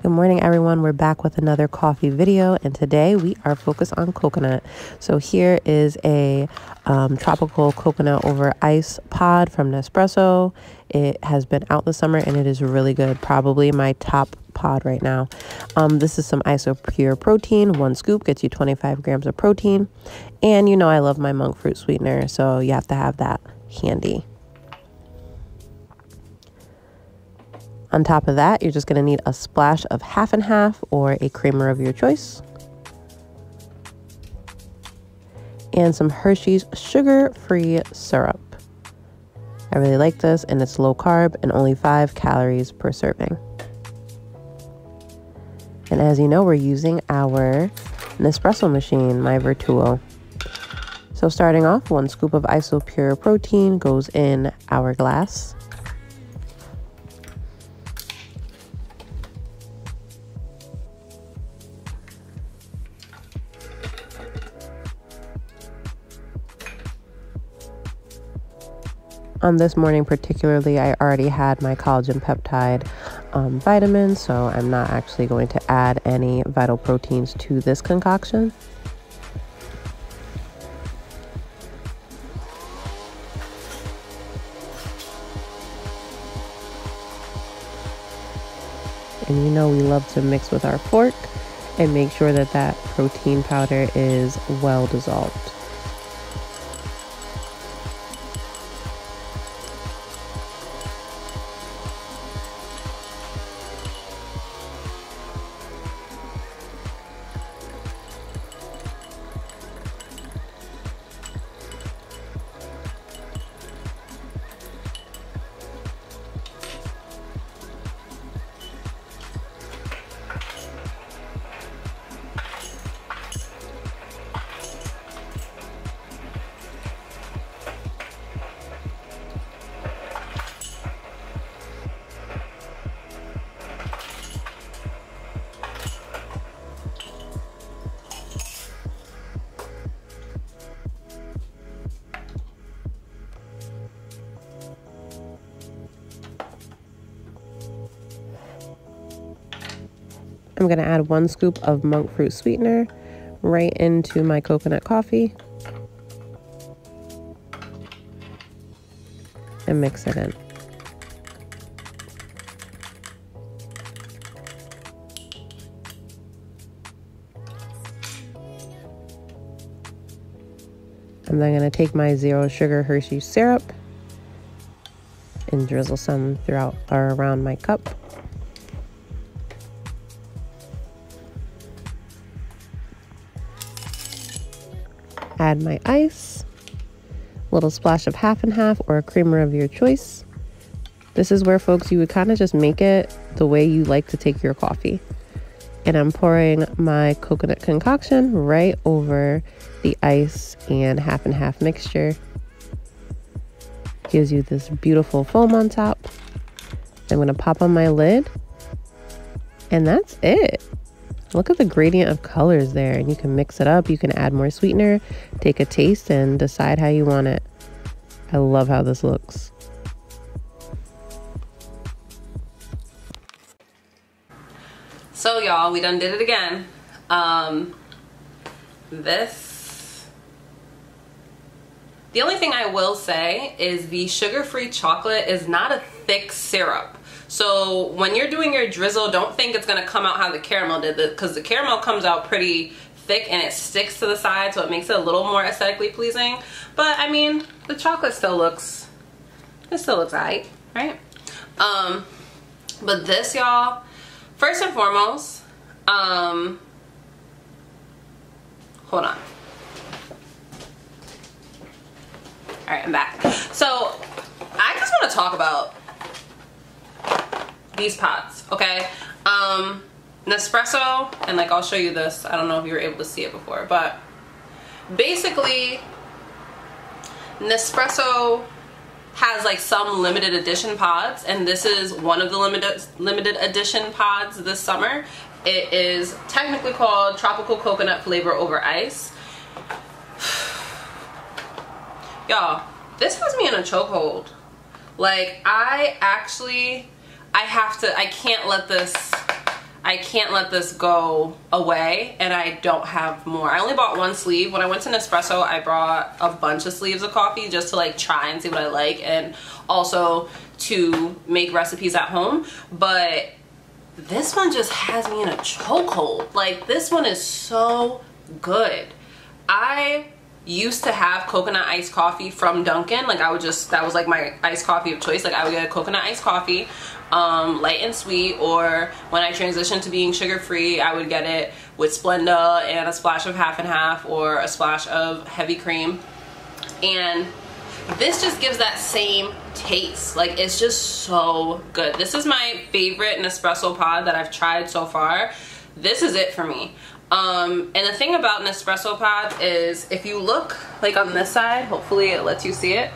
Good morning, everyone. We're back with another coffee video, and today we are focused on coconut. So here is a tropical coconut over ice pod from Nespresso. It has been out this summer and it is really good. Probably my top pod right now. This is some Isopure protein. 1 scoop gets you 25 grams of protein. And you know I love my monk fruit sweetener, so you have to have that handy. On top of that, you're just going to need a splash of half and half or a creamer of your choice. And some Hershey's sugar-free syrup. I really like this, and it's low carb and only 5 calories per serving. And as you know, we're using our Nespresso machine, my Vertuo. So starting off, 1 scoop of Isopure protein goes in our glass. On this morning particularly, I already had my collagen peptide vitamins, so I'm not actually going to add any vital proteins to this concoction. And you know we love to mix with our fork and make sure that that protein powder is well dissolved. I'm going to add 1 scoop of monk fruit sweetener right into my coconut coffee and mix it in. I'm then going to take my 0 sugar Hershey syrup and drizzle some throughout or around my cup. Add my ice, a little splash of half and half or a creamer of your choice. This is where, folks, you would kind of just make it the way you like to take your coffee. And I'm pouring my coconut concoction right over the ice and half mixture. Gives you this beautiful foam on top. I'm going to pop on my lid, and that's it. Look at the gradient of colors there, and you can mix it up. You can add more sweetener, take a taste, and decide how you want it. I love how this looks. So y'all, we done did it again. The only thing I will say is the sugar-free chocolate is not a thick syrup. So when you're doing your drizzle, don't think it's gonna come out how the caramel did, because the caramel comes out pretty thick and it sticks to the side, so it makes it a little more aesthetically pleasing. But I mean, the chocolate still looks, alright, right? But this, y'all, first and foremost, hold on. Alright, I'm back. So I just want to talk about these pods, okay? Nespresso, and like I'll show you this. I don't know if you were able to see it before, but basically Nespresso has like some limited edition pods, and this is one of the limited edition pods this summer. It is technically called Tropical Coconut Flavor Over Ice. Y'all, this puts me in a chokehold. Like, I can't let this I can't let this go away, and I don't have more. I only bought one sleeve. When I went to Nespresso, I brought a bunch of sleeves of coffee just to like try and see what I like, and also to make recipes at home. But this one just has me in a chokehold. Like, this one is so good. I used to have coconut iced coffee from Dunkin'. Like, that was like my iced coffee of choice. Like, I would get a coconut iced coffee, light and sweet, or when I transitioned to being sugar-free, I would get it with Splenda and a splash of half and half, or a splash of heavy cream. And this just gives that same taste. Like, it's just so good. This is my favorite Nespresso pod that I've tried so far. This is it for me. And the thing about Nespresso pods is, if you look like on this side, hopefully it lets you see it,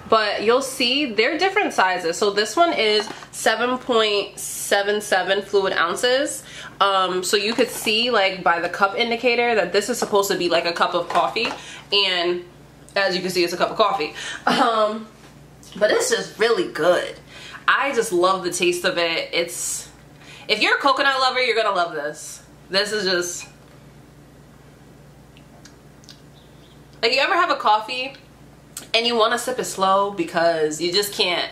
but you'll see they're different sizes. So this one is 7.77 fluid ounces. So you could see, like, by the cup indicator that this is supposed to be like a cup of coffee, and as you can see, it's a cup of coffee. But it's just really good. I just love the taste of it. If you're a coconut lover, you're gonna love this. This is just, like, you ever have a coffee and you want to sip it slow because you just can't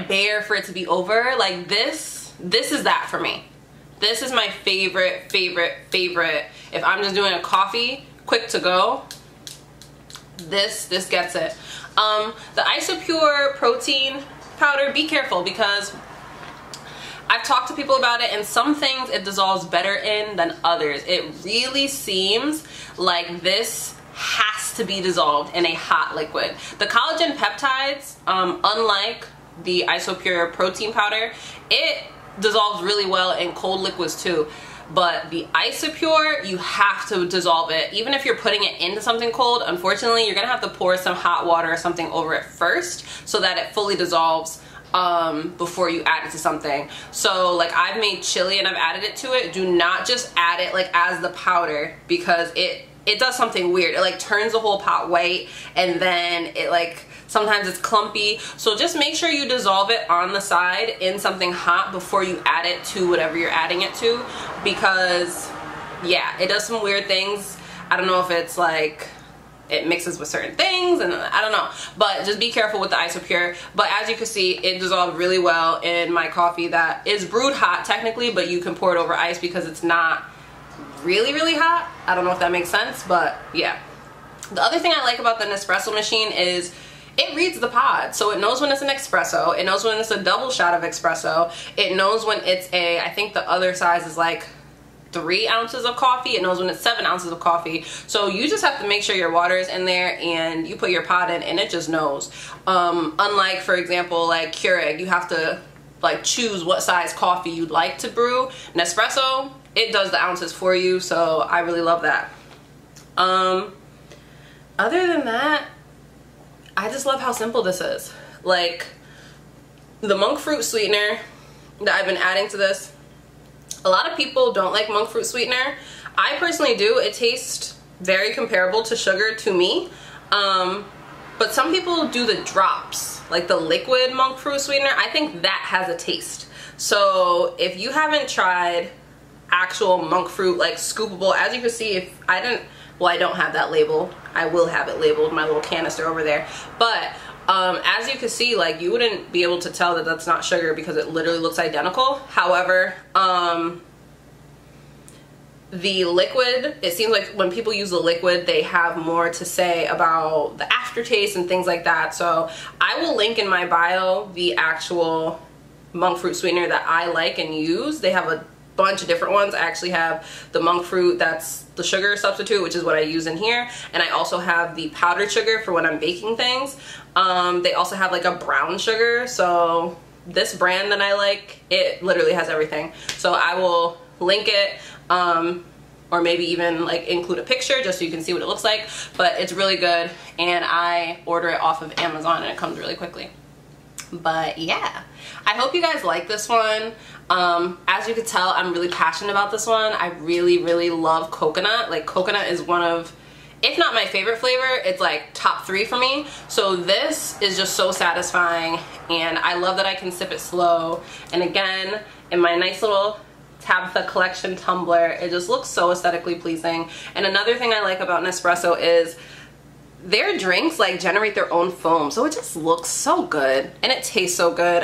bear for it to be over? Like, this is that for me. This is my favorite. If I'm just doing a coffee, quick to go, this gets it. The Isopure protein powder, be careful, because I've talked to people about it, and some things it dissolves better in than others. It really seems like this has to be dissolved in a hot liquid. The collagen peptides, unlike the Isopure protein powder, it dissolves really well in cold liquids too. But the Isopure, you have to dissolve it. Even if you're putting it into something cold, unfortunately, you're gonna have to pour some hot water or something over it first so that it fully dissolves before you add it to something. So, like, I've made chili and I've added it to it. Do not just add it like as the powder, because it does something weird. It like turns the whole pot white, and then it, like, sometimes it's clumpy. So just make sure you dissolve it on the side in something hot before you add it to whatever you're adding it to, because yeah, it does some weird things. I don't know if it's like it mixes with certain things, and I don't know, but just be careful with the Isopure. But as you can see, it dissolved really well in my coffee that is brewed hot technically, but you can pour it over ice because it's not really hot. I don't know if that makes sense, but yeah. The other thing I like about the Nespresso machine is it reads the pod. So it knows when it's an espresso, it knows when it's a double shot of espresso, it knows when it's I think the other size is like 3 ounces of coffee, it knows when it's 7 ounces of coffee. So you just have to make sure your water is in there and you put your pod in, and it just knows. Unlike, for example, like Keurig, you have to like choose what size coffee you'd like to brew. Nespresso, it does the ounces for you, so I really love that. Other than that, I just love how simple this is. Like, the monk fruit sweetener that I've been adding to this, a lot of people don't like monk fruit sweetener. I personally do. It tastes very comparable to sugar to me. But some people do the drops, like the liquid monk fruit sweetener. I think that has a taste. So if you haven't tried actual monk fruit, like scoopable, as you can see, I don't have that label. I will have it labeled, my little canister over there. But as you can see, like, you wouldn't be able to tell that that's not sugar because it literally looks identical. However, the liquid, it seems like when people use the liquid, they have more to say about the aftertaste and things like that. So I will link in my bio the actual monk fruit sweetener that I like and use. They have a bunch of different ones. I actually have the monk fruit that's the sugar substitute, which is what I use in here, and I also have the powdered sugar for when I'm baking things. They also have like a brown sugar. So this brand that I like, it literally has everything. So I will link it, or maybe even like include a picture just so you can see what it looks like. But it's really good, and I order it off of Amazon and it comes really quickly. But yeah, I hope you guys like this one. As you can tell, I'm really passionate about this one. I really love coconut. Like, coconut is one of, if not my favorite flavor, it's like top 3 for me. So this is just so satisfying, and I love that I can sip it slow. And again, in my nice little TABITHA collection tumbler. It just looks so aesthetically pleasing. And another thing I like about Nespresso is their drinks like generate their own foam, so it just looks so good and it tastes so good.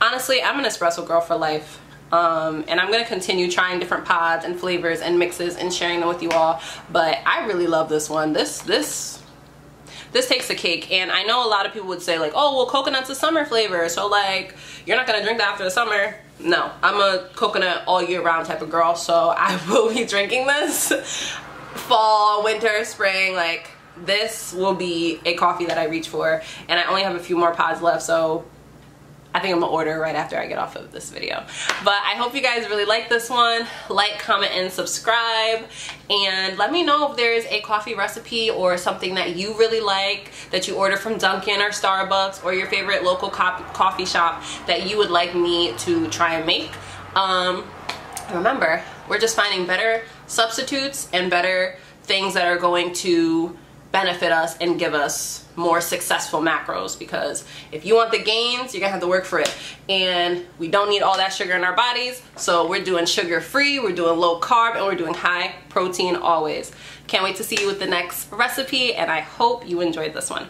Honestly, I'm an espresso girl for life, and I'm gonna continue trying different pods and flavors and mixes and sharing them with you all. But I really love this one. This takes the cake. And I know a lot of people would say like, oh well, coconut's a summer flavor, so like you're not gonna drink that after the summer. No, I'm a coconut all year round type of girl, so I will be drinking this fall, winter, spring. Like, this will be a coffee that I reach for, and I only have a few more pods left, so I think I'm gonna order right after I get off of this video. But I hope you guys really like this one. Like, comment, and subscribe, and let me know if there's a coffee recipe or something that you really like that you order from Dunkin' or Starbucks or your favorite local coffee shop that you would like me to try and make. Remember, we're just finding better substitutes and better things that are going to benefit us and give us more successful macros, because if you want the gains, you're gonna have to work for it, and we don't need all that sugar in our bodies. So we're doing sugar free, we're doing low carb, and we're doing high protein always. Can't wait to see you with the next recipe, and I hope you enjoyed this one.